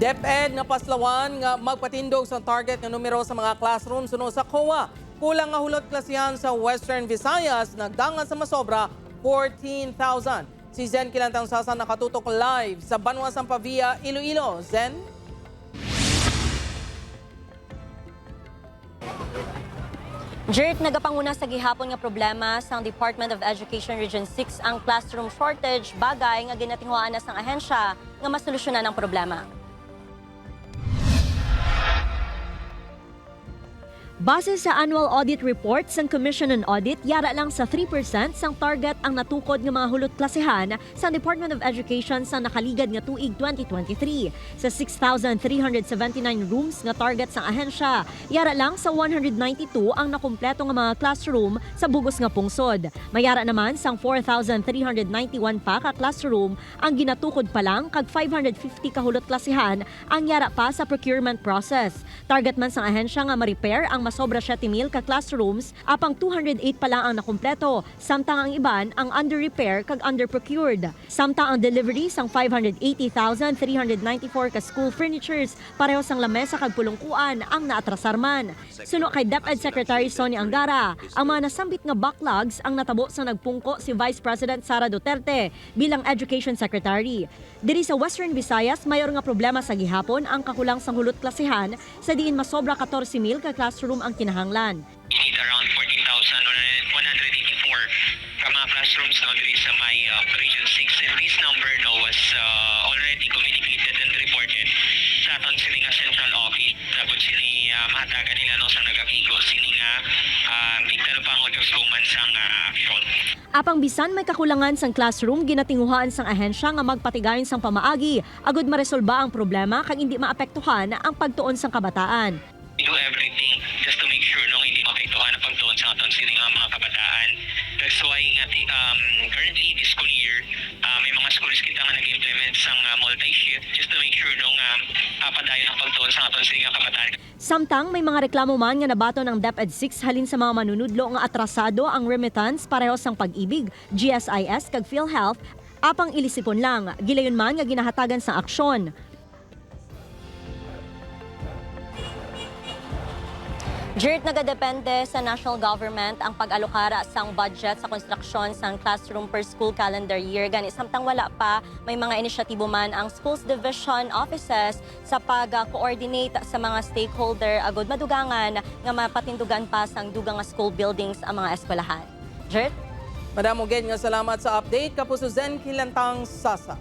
DepEd nga paslawan nga magpatindog sa target nga numero sa mga classroom suno sa COA. Kulang nga hulot klasihan sa Western Visayas nagdangan sa masobra 14,000. Si Zen Kilantang Sasa nakatutok live sa Banwa Sampavia, Iloilo. Zen? Jert, nagapanguna sa gihapon nga problema sa Department of Education Region 6 ang classroom shortage, bagay nga ginatinguhaan na sang ahensya nga masolusyonan ang problema. Base sa annual audit report sang Commission on Audit, yara lang sa 3% sang target ang natukod nga mga hulot klasehan sa Department of Education sa nakaligad nga tuig 2023. Sa 6,379 rooms nga target sang ahensya, yara lang sa 192 ang nakumpleto nga mga classroom sa bugos nga pungsod. Mayara naman sang 4,391 pa ka classroom ang ginatukod pa lang kag 550 ka hulot klasehan ang yara pa sa procurement process. Target man sang ahensya nga ma-repair ang sobra 7,000 ka classrooms, apang 208 pa lang ang nakumpleto, samtang ang iban ang under-repair kag under-procured. Samtang ang delivery sang 580,394 ka school furnitures, pareho sang lamesa kag pulungkuan ang naatrasar man. Suno kay DepEd Secretary Sonny Angara, ang mga nasambit nga backlogs ang natabo sa nagpungko si Vice President Sara Duterte bilang Education Secretary. Diri sa Western Visayas, mayor nga problema sa gihapon ang kakulang sang hulot klasihan sa diin masobra 14,000 ka classroom ang kinahanglan. We need around 14,184 ka mga classrooms now diri sa my Region 6, and this number now was already communicated and reported sa aton sini nga central office. Dapat sini mahatagan nila no sa nagakigo sini nga bigtan pa ang suman sang action. Apang bisan may kakulangan sang classroom, ginatinguhaan sang ahensya nga magpatigayon sang pamaagi agud maresolba ang problema kag hindi maapektuhan ang pagtuon sang kabataan. We do everything just to make sure no hindi maapektuhan ang pagtuon sa aton sini nga mga kabataan. That's why nga currently this school year may mga schools kita nga nag-implement sang multi-shift just to make sure no nga padayon ang pagtuon sa aton sini nga kabataan. Samtang may mga reklamo man nga nabato ng DepEd 6 halin sa mga manunudlo nga atrasado ang remittance pareho sang Pag-ibig, GSIS kag PhilHealth, apang ilisipon lang, gilayon man nga ginahatagan sa aksyon. Jert, nagadepende sa national government ang pag-alokara sang budget sa konstruksyon sang classroom per school calendar year. Gani, samtang wala pa, may mga inisyatibo man ang schools division offices sa pag-coordinate sa mga stakeholder agud madugangan nga mapatindugan pa sang dugang nga school buildings ang mga eskwelahan. Jert? Madam Ugen nga salamat sa update. Kapuso Zen Kilantang Sasa.